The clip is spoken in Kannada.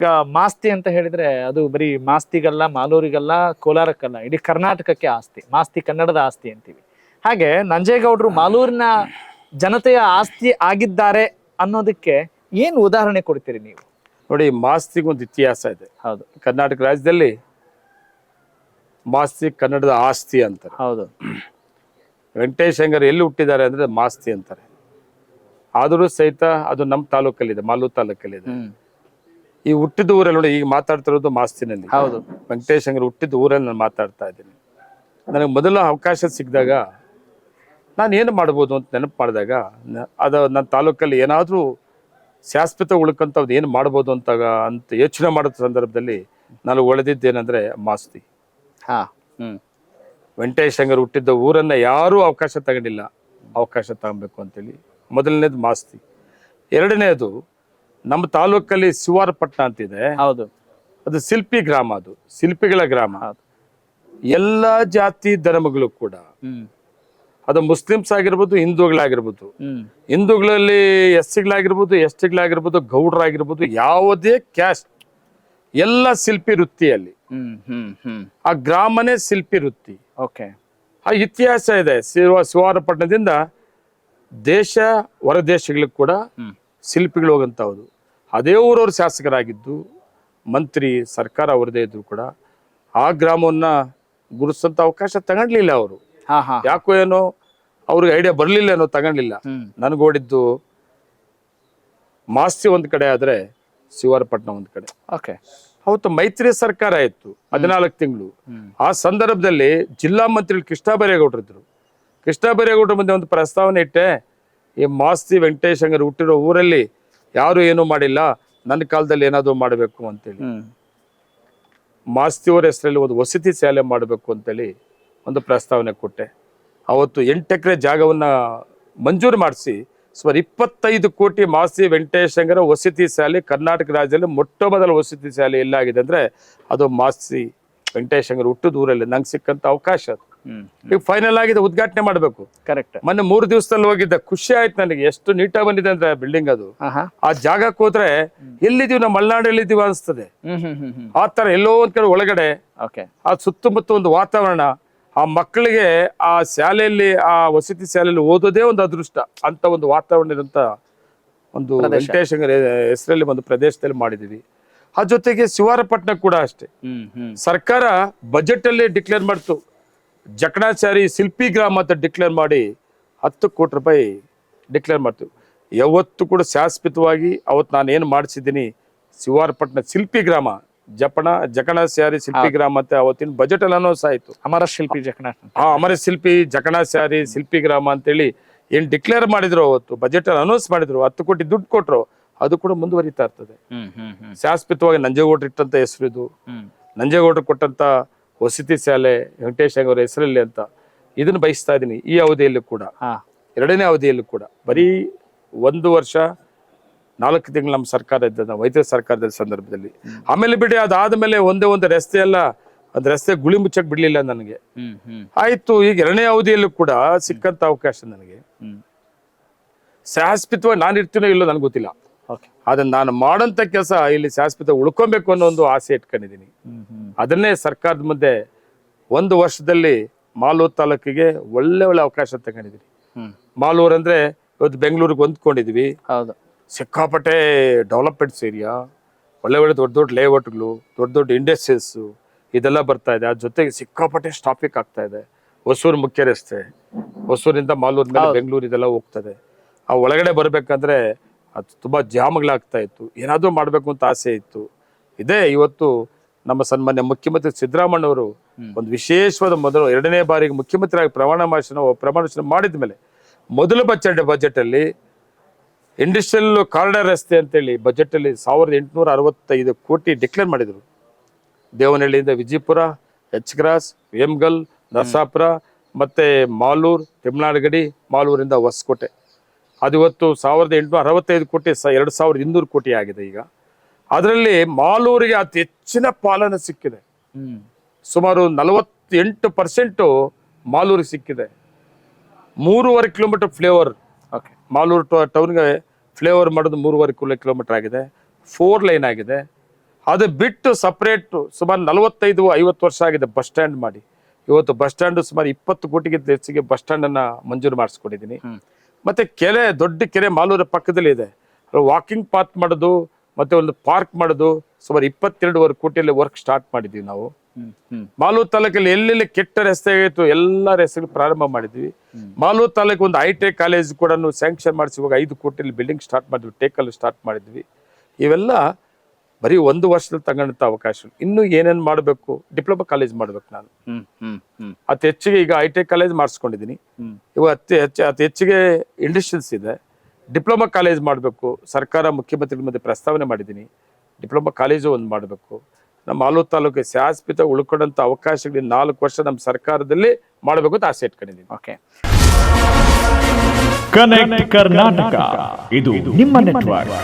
ಈಗ ಮಾಸ್ತಿ ಅಂತ ಹೇಳಿದ್ರೆ ಅದು ಬರೀ ಮಾಸ್ತಿಗಲ್ಲ, ಮಾಲೂರಿಗಲ್ಲ, ಕೋಲಾರಕ್ಕಲ್ಲ, ಇಡೀ ಕರ್ನಾಟಕಕ್ಕೆ ಆಸ್ತಿ. ಮಾಸ್ತಿ ಕನ್ನಡದ ಆಸ್ತಿ ಅಂತೀವಿ. ಹಾಗೆ ನಂಜೇಗೌಡರು ಮಾಲೂರಿನ ಜನತೆಯ ಆಸ್ತಿ ಆಗಿದ್ದಾರೆ ಅನ್ನೋದಕ್ಕೆ ಏನು ಉದಾಹರಣೆ ಕೊಡ್ತೀರಿ ನೀವು? ನೋಡಿ, ಮಾಸ್ತಿಗೊಂದು ಇತಿಹಾಸ ಇದೆ. ಹೌದು, ಕರ್ನಾಟಕ ರಾಜ್ಯದಲ್ಲಿ ಮಾಸ್ತಿ ಕನ್ನಡದ ಆಸ್ತಿ ಅಂತಾರೆ. ಹೌದು. ವೆಂಕಟೇಶ್ ಅಯ್ಯಂಗಾರ್ ಎಲ್ಲಿ ಹುಟ್ಟಿದ್ದಾರೆ ಅಂದ್ರೆ ಮಾಸ್ತಿ ಅಂತಾರೆ. ಆದರೂ ಸಹಿತ ಅದು ನಮ್ಮ ತಾಲೂಕಲ್ಲಿದೆ, ಮಾಲೂರು ತಾಲೂಕಲ್ಲಿದೆ. ಈ ಹುಟ್ಟಿದ ಊರಲ್ಲಿ ನೋಡಿ, ಈಗ ಮಾತಾಡ್ತಿರೋದು ಮಾಸ್ತಿನಲ್ಲಿ. ಹೌದು, ವೆಂಕಟೇಶ್ ಅಯ್ಯಂಗಾರ್ ಹುಟ್ಟಿದ ಊರಲ್ಲಿ ನಾನು ಮಾತಾಡ್ತಾ ಇದ್ದೀನಿ. ನನಗೆ ಮೊದಲ ಅವಕಾಶ ಸಿಕ್ಕಿದಾಗ ನಾನು ಏನು ಮಾಡ್ಬೋದು ಅಂತ ನೆನಪು ಮಾಡಿದಾಗ ಅದು ನನ್ನ ತಾಲೂಕಲ್ಲಿ ಏನಾದರೂ ಶಾಶ್ವತ ಉಳ್ಕೊಂತವ್ದು ಏನು ಮಾಡ್ಬೋದು ಅಂತ ಯೋಚನೆ ಮಾಡೋ ಸಂದರ್ಭದಲ್ಲಿ ನಾನು ಒಳೆದಿದ್ದೇನೆಂದರೆ ಮಾಸ್ತಿ. ವೆಂಕಟೇಶ್ ಅಯ್ಯಂಗಾರ್ ಹುಟ್ಟಿದ್ದ ಊರನ್ನು ಯಾರೂ ಅವಕಾಶ ತಗೊಂಡಿಲ್ಲ, ಅವಕಾಶ ತಗೊಬೇಕು ಅಂತೇಳಿ. ಮೊದಲನೇದು ಮಾಸ್ತಿ. ಎರಡನೇದು ನಮ್ಮ ತಾಲೂಕಲ್ಲಿ ಶಿವಾರಪಟ್ಟಣ ಅಂತಿದೆ. ಹೌದು, ಅದು ಶಿಲ್ಪಿ ಗ್ರಾಮ, ಅದು ಶಿಲ್ಪಿಗಳ ಗ್ರಾಮ. ಎಲ್ಲ ಜಾತಿ ಧರ್ಮಗಳು ಕೂಡ, ಅದು ಮುಸ್ಲಿಮ್ಸ್ ಆಗಿರ್ಬೋದು, ಹಿಂದೂಗಳಾಗಿರ್ಬೋದು, ಹಿಂದೂಗಳಲ್ಲಿ ಎಸ್ಸಿಗಳಾಗಿರ್ಬೋದು, ಎಸ್ಟಿಗಳಾಗಿರ್ಬೋದು, ಗೌಡರಾಗಿರ್ಬೋದು, ಯಾವುದೇ ಕ್ಯಾಸ್ಟ್ ಎಲ್ಲ ಶಿಲ್ಪಿ ವೃತ್ತಿಯಲ್ಲಿ. ಆ ಗ್ರಾಮನೇ ಶಿಲ್ಪಿ ವೃತ್ತಿ. ಓಕೆ. ಆ ಇತಿಹಾಸ ಇದೆ. ಶಿವಾರಪಟ್ಟಣದಿಂದ ದೇಶ ಹೊರ ದೇಶಗಳಿಗೆ ಕೂಡ ಶಿಲ್ಪಿಗಳು ಹೋಗಂತವ್ರು. ಅದೇ ಊರವ್ರು ಶಾಸಕರಾಗಿದ್ದು, ಮಂತ್ರಿ ಸರ್ಕಾರ ಅವರದೇ ಇದ್ರು ಕೂಡ ಆ ಗ್ರಾಮವನ್ನ ಗುರುತಿಸಂತ ಅವಕಾಶ ತಗೊಂಡ್ಲಿಲ್ಲ ಅವರು. ಯಾಕೋ ಏನೋ ಅವ್ರಿಗೆ ಐಡಿಯಾ ಬರ್ಲಿಲ್ಲ, ಏನೋ ತಗೊಂಡ್ಲಿಲ್ಲ. ನನ್ಗೋಡಿದ್ದು ಮಾಸ್ತಿ ಒಂದ್ ಕಡೆ ಆದ್ರೆ ಶಿವಾರಪಟ್ಟಣ ಒಂದ್ ಕಡೆ. ಓಕೆ. ಅವತ್ತು ಮೈತ್ರಿ ಸರ್ಕಾರ ಇತ್ತು 14 ತಿಂಗಳು. ಆ ಸಂದರ್ಭದಲ್ಲಿ ಜಿಲ್ಲಾ ಮಂತ್ರಿ ಕೃಷ್ಣ ಬೈರೇಗೌಡರು ಇದ್ರು. ಕೃಷ್ಣ ಬೈರೇಗೌಡರ ಮುಂದೆ ಒಂದು ಪ್ರಸ್ತಾವನೆ ಇಟ್ಟೆ, ಈ ಮಾಸ್ತಿ ವೆಂಕಟೇಶ್ ಅಯ್ಯಂಗಾರ್ ಹುಟ್ಟಿರೋ ಊರಲ್ಲಿ ಯಾರು ಏನೂ ಮಾಡಿಲ್ಲ, ನನ್ನ ಕಾಲದಲ್ಲಿ ಏನಾದ್ರು ಮಾಡಬೇಕು ಅಂತೇಳಿ. ಮಾಸ್ತಿಯವರ ಹೆಸರಲ್ಲಿ ಒಂದು ವಸತಿ ಶಾಲೆ ಮಾಡಬೇಕು ಅಂತೇಳಿ ಒಂದು ಪ್ರಸ್ತಾವನೆ ಕೊಟ್ಟೆ. ಅವತ್ತು 8 ಎಕರೆ ಜಾಗವನ್ನ ಮಂಜೂರು ಮಾಡಿಸಿ ಸುಮಾರು 25 ಕೋಟಿ ಮಾಸ್ತಿ ವೆಂಕಟೇಶ್ ಅಯ್ಯಂಗಾರ್ ವಸತಿ ಶಾಲೆ ಕರ್ನಾಟಕ ರಾಜ್ಯದಲ್ಲಿ ಮೊಟ್ಟ ಮೊದಲ ವಸತಿ ಶಾಲೆ ಎಲ್ಲಾಗಿದೆ ಅಂದ್ರೆ ಅದು ಮಾಸ್ತಿ ವೆಂಕಟೇಶ್ ಅಯ್ಯಂಗಾರ್ ಹುಟ್ಟಿದ ಊರಲ್ಲಿ ನಂಗೆ ಸಿಕ್ಕಂತ ಅವಕಾಶ. ಅದು ಈಗ ಫೈನಲ್ ಆಗಿದೆ, ಉದ್ಘಾಟನೆ ಮಾಡಬೇಕು. ಕರೆಕ್ಟ್. ಮೊನ್ನೆ 3 ದಿವಸದಲ್ಲಿ ಹೋಗಿದ್ದೆ, ಖುಷಿ ಆಯ್ತು ನನಗೆ. ಎಷ್ಟು ನೀಟಾಗಿ ಬಂದಿದೆ ಅಂದ್ರೆ ಬಿಲ್ಡಿಂಗ್ ಅದು. ಆ ಜಾಗಕ್ಕೆ ಹೋದ್ರೆ ಎಲ್ಲಿದೀವಿ ನಾವು, ಮಲೆನಾಡು ಎಲ್ಲಿದ್ದೀವಿ ಅನಿಸ್ತದೆ. ಆ ತರ ಎಲ್ಲೋ ಒಂದ್ ಕಡೆ ಒಳಗಡೆ ಆ ಸುತ್ತಮುತ್ತ ಒಂದು ವಾತಾವರಣ, ಆ ಮಕ್ಕಳಿಗೆ ಆ ಶಾಲೆಯಲ್ಲಿ, ಆ ವಸತಿ ಶಾಲೆಯಲ್ಲಿ ಓದೋದೇ ಒಂದು ಅದೃಷ್ಟ ಅಂತ ಒಂದು ವಾತಾವರಣ ಇರುವಂತ ಒಂದು ವೆಂಕಟೇಶ್ ಅಯ್ಯಂಗಾರ್ ಹೆಸರಲ್ಲಿ ಒಂದು ಪ್ರದೇಶದಲ್ಲಿ ಮಾಡಿದೀವಿ. ಆ ಜೊತೆಗೆ ಶಿವಾರಪಟ್ಟಣ ಕೂಡ ಅಷ್ಟೇ. ಸರ್ಕಾರ ಬಜೆಟ್ ಅಲ್ಲಿ ಡಿಕ್ಲೇರ್ ಮಾಡ್ತು, ಜಕಣಾಚಾರಿ ಶಿಲ್ಪಿ ಗ್ರಾಮ ಅಂತ ಡಿಕ್ಲೇರ್ ಮಾಡಿ 10 ಕೋಟಿ ರೂಪಾಯಿ ಡಿಕ್ಲೇರ್ ಮಾಡ್ತೀವಿ. ಯಾವತ್ತು ಕೂಡ ಶಾಶ್ವತವಾಗಿ ಅವತ್ತು ನಾನು ಏನು ಮಾಡಿಸಿದ್ದೀನಿ, ಶಿವಾರಪಟ್ಟಣ ಶಿಲ್ಪಿ ಗ್ರಾಮ, ಜಕಣಾಚಾರಿ ಶಿಲ್ಪಿ ಗ್ರಾಮ ಅಂತ ಅವತ್ತಿನ ಬಜೆಟ್ ಅಲ್ಲಿ ಅನೌನ್ಸ್ ಆಯ್ತು. ಅಮರ ಶಿಲ್ಪಿ ಅಮರ ಶಿಲ್ಪಿ ಜಕಣಾಚಾರಿ ಶಿಲ್ಪಿ ಗ್ರಾಮ ಅಂತೇಳಿ ಏನ್ ಡಿಕ್ಲೇರ್ ಮಾಡಿದ್ರು, ಅವತ್ತು ಬಜೆಟ್ ಅಲ್ಲಿ ಅನೌನ್ಸ್ ಮಾಡಿದ್ರು, 10 ಕೋಟಿ ದುಡ್ಡು ಕೊಟ್ರು. ಅದು ಕೂಡ ಮುಂದುವರಿತಾ ಇರ್ತದೆ. ಶಾಶ್ವತವಾಗಿ ನಂಜೇಗೌಡರು ಇಟ್ಟಂತ ಹೆಸರು ಇದು, ನಂಜೇಗೌಡರು ಕೊಟ್ಟಂತ ವಸತಿ ಶಾಲೆ ವೆಂಕಟೇಶ್ ಅಯ್ಯಂಗಾರ್ ಹೆಸರಲ್ಲಿ ಅಂತ ಇದನ್ನ ಬಯಸ್ತಾ ಇದೀನಿ. ಈ ಅವಧಿಯಲ್ಲೂ ಕೂಡ, 2ನೇ ಅವಧಿಯಲ್ಲೂ ಕೂಡ ಬರೀ 1 ವರ್ಷ 4 ತಿಂಗಳು ನಮ್ಮ ಸರ್ಕಾರ ಇದ್ದ ಮೈತ್ರಿ ಸರ್ಕಾರದ ಸಂದರ್ಭದಲ್ಲಿ. ಆಮೇಲೆ ಬಿಡಿ, ಅದಾದ್ಮೇಲೆ ಒಂದು ರಸ್ತೆ ಎಲ್ಲ, ಒಂದು ರಸ್ತೆ ಗುಳಿ ಮುಚ್ಚಕ್ ಬಿಡ್ಲಿಲ್ಲ ನನಗೆ. ಆಯ್ತು, ಈಗ 2ನೇ ಅವಧಿಯಲ್ಲೂ ಕೂಡ ಸಿಕ್ಕಂತ ಅವಕಾಶ ನನಗೆ. ಶಾಶ್ವತವಾಗಿ ನಾನು ಇರ್ತೀನೋ ಇಲ್ಲೋ ನನಗೆ ಗೊತ್ತಿಲ್ಲ, ಅದನ್ನ ನಾನು ಮಾಡೋಂಥ ಕೆಲಸ ಇಲ್ಲಿ ಶಾಶ್ವತ ಉಳ್ಕೊಬೇಕು ಅನ್ನೋ ಒಂದು ಆಸೆ ಇಟ್ಕೊಂಡಿದ್ದೀನಿ. ಅದನ್ನೇ ಸರ್ಕಾರದ ಮುಂದೆ 1 ವರ್ಷದಲ್ಲಿ ಮಾಲೂರು ತಾಲೂಕಿಗೆ ಒಳ್ಳೆ ಅವಕಾಶ ತಗೊಂಡಿದ್ದೀನಿ. ಮಾಲೂರು ಅಂದ್ರೆ ಇವತ್ತು ಬೆಂಗಳೂರಿಗೆ ಹೊಂದ್ಕೊಂಡಿದ್ವಿ. ಸಿಕ್ಕಾಪಟ್ಟೆ ಡೆವಲಪ್ಮೆಂಟ್ಸ್ ಏರಿಯಾ, ಒಳ್ಳೆ ದೊಡ್ಡ ಲೇಔಟ್ಗಳು, ದೊಡ್ಡ ಇಂಡಸ್ಟ್ರೀಸ್ ಇದೆಲ್ಲ ಬರ್ತಾ ಇದೆ. ಅದ್ರ ಜೊತೆಗೆ ಸಿಕ್ಕಾಪಟ್ಟೆ ಟ್ರಾಫಿಕ್ ಆಗ್ತಾ ಇದೆ. ಹೊಸೂರು ಮುಖ್ಯ ರಸ್ತೆ, ಹೊಸೂರಿಂದ ಮಾಲೂರು ಮೇಲೆ ಬೆಂಗಳೂರು ಇದೆಲ್ಲ ಹೋಗ್ತದೆ. ಆ ಒಳಗಡೆ ಬರ್ಬೇಕಂದ್ರೆ ಅದು ತುಂಬಾ ಜಾಮ್ಗಳಾಗ್ತಾ ಇತ್ತು. ಏನಾದ್ರೂ ಮಾಡ್ಬೇಕು ಅಂತ ಆಸೆ ಇತ್ತು. ಇದೇ ಇವತ್ತು ನಮ್ಮ ಸನ್ಮಾನ್ಯ ಮುಖ್ಯಮಂತ್ರಿ ಸಿದ್ದರಾಮಯ್ಯನವರು ಒಂದು ವಿಶೇಷವಾದ 2ನೇ ಬಾರಿಗೆ ಮುಖ್ಯಮಂತ್ರಿಯಾಗಿ ಪ್ರಮಾಣ ವಚನ ಮಾಡಿದ ಮೇಲೆ ಮೊದಲ ಬಜೆಟ್ ಅಲ್ಲಿ ಇಂಡಸ್ಟ್ರಿಯಲ್ ಕಾರಿಡಾರ್ ರಸ್ತೆ ಅಂತೇಳಿ ಬಜೆಟ್ ಅಲ್ಲಿ 1865 ಕೋಟಿ ಡಿಕ್ಲೇರ್ ಮಾಡಿದ್ರು. ದೇವನಹಳ್ಳಿಯಿಂದ ವಿಜಯಪುರ, ಎಚ್ ಕ್ರಾಸ್, ವೇಮಗಲ್, ನರಸಾಪುರ, ಮತ್ತೆ ಮಾಲೂರು, ತಿಮ್ಮನಾಡಗಡಿ, ಮಾಲೂರಿಂದ ಹೊಸಕೋಟೆ. ಅದು ಇವತ್ತು 1865 ಕೋಟಿ 2200 ಕೋಟಿ ಆಗಿದೆ ಈಗ. ಅದರಲ್ಲಿ ಮಾಲೂರಿಗೆ ಅತಿ ಹೆಚ್ಚಿನ ಪಾಲನೆ ಸಿಕ್ಕಿದೆ. ಸುಮಾರು 48% ಮಾಲೂರಿಗೆ ಸಿಕ್ಕಿದೆ. 3.5 ಕಿಲೋಮೀಟರ್ ಫ್ಲೇವರ್, ಮಾಲೂರು ಟೌನ್ಗೆ ಫ್ಲೇವರ್ ಮಾಡೋದು 3.5 ಕಿಲೋಮೀಟರ್ ಆಗಿದೆ. 4 ಲೈನ್ ಆಗಿದೆ. ಅದು ಬಿಟ್ಟು ಸಪರೇಟ್ ಸುಮಾರು 45-50 ವರ್ಷ ಆಗಿದೆ ಬಸ್ ಸ್ಟ್ಯಾಂಡ್ ಮಾಡಿ. ಇವತ್ತು ಬಸ್ ಸ್ಟ್ಯಾಂಡ್ ಸುಮಾರು 20 ಕೋಟಿಗಿಂತ ಹೆಚ್ಚಿಗೆ ಬಸ್ ಸ್ಟ್ಯಾಂಡ್ ಅನ್ನ ಮಂಜೂರು ಮಾಡಿಸ್ಕೊಂಡಿದ್ದೀನಿ. ಮತ್ತೆ ಕೆರೆ, ದೊಡ್ಡ ಕೆರೆ ಮಾಲೂರ ಪಕ್ಕದಲ್ಲಿ ಇದೆ, ವಾಕಿಂಗ್ ಪಾತ್ ಮಾಡೋದು ಮತ್ತೆ ಒಂದು ಪಾರ್ಕ್ ಮಾಡೋದು ಸುಮಾರು 22 ಕೋಟಿಯಲ್ಲಿ ವರ್ಕ್ ಸ್ಟಾರ್ಟ್ ಮಾಡಿದ್ವಿ ನಾವು. ಮಾಲೂರು ತಾಲೂಕಲ್ಲಿ ಎಲ್ಲೆಲ್ಲಿ ಕೆಟ್ಟ ರಸ್ತೆ ಆಗಿತ್ತು ಎಲ್ಲ ರಸ್ತೆಗಳು ಪ್ರಾರಂಭ ಮಾಡಿದ್ವಿ. ಮಾಲೂರು ತಾಲೂಕು ಒಂದು ಐಟೆಕ್ ಕಾಲೇಜ್ ಕೂಡ ಸ್ಯಾಂಕ್ಷನ್ ಮಾಡಿಸಿ ಇವಾಗ 5 ಕೋಟಿಯಲ್ಲಿ ಬಿಲ್ಡಿಂಗ್ ಸ್ಟಾರ್ಟ್ ಮಾಡಿದ್ವಿ, ಟೇಕಲ್ಲಿ ಸ್ಟಾರ್ಟ್ ಮಾಡಿದ್ವಿ. ಇವೆಲ್ಲ ಬರೀ 1 ವರ್ಷದಲ್ಲಿ ತಗೊಂಡಂತ ಅವಕಾಶಗಳು. ಇನ್ನು ಏನೇನ್ ಮಾಡಬೇಕು, ಡಿಪ್ಲೊಮಾ ಕಾಲೇಜ್ ಮಾಡ್ಬೇಕು ನಾನು. ಅತಿ ಹೆಚ್ಚಿಗೆ ಈಗ ಐಟೆಕ್ ಕಾಲೇಜ್ ಮಾಡಿಸ್ಕೊಂಡಿದ್ದೀನಿ. ಇವಾಗ ಅತಿ ಹೆಚ್ಚಿಗೆ ಇಂಡಸ್ಟ್ರೀಸ್ ಇದೆ. ಡಿಪ್ಲೊಮಾ ಕಾಲೇಜ್ ಮಾಡಬೇಕು, ಸರ್ಕಾರ ಮುಖ್ಯಮಂತ್ರಿಗಳ ಮಧ್ಯೆ ಪ್ರಸ್ತಾವನೆ ಮಾಡಿದ್ದೀನಿ. ಡಿಪ್ಲೊಮಾ ಕಾಲೇಜು ಒಂದು ಮಾಡಬೇಕು. ನಮ್ಮ ಮಾಲೂರು ತಾಲೂಕಿಗೆ ಶಾಶ್ವತ ಉಳ್ಕೊಂಡಂತ ಅವಕಾಶಗಳು 4 ವರ್ಷ ನಮ್ಮ ಸರ್ಕಾರದಲ್ಲಿ ಮಾಡಬೇಕು ಅಂತ ಆಸೆ ಇಟ್ಕೊಂಡಿದ್ದೀನಿ. ಓಕೆ. ಕನೆಕ್ಟ್ ಕರ್ನಾಟಕ, ಇದು ನಿಮ್ಮ ನೆಟ್ವರ್ಕ್.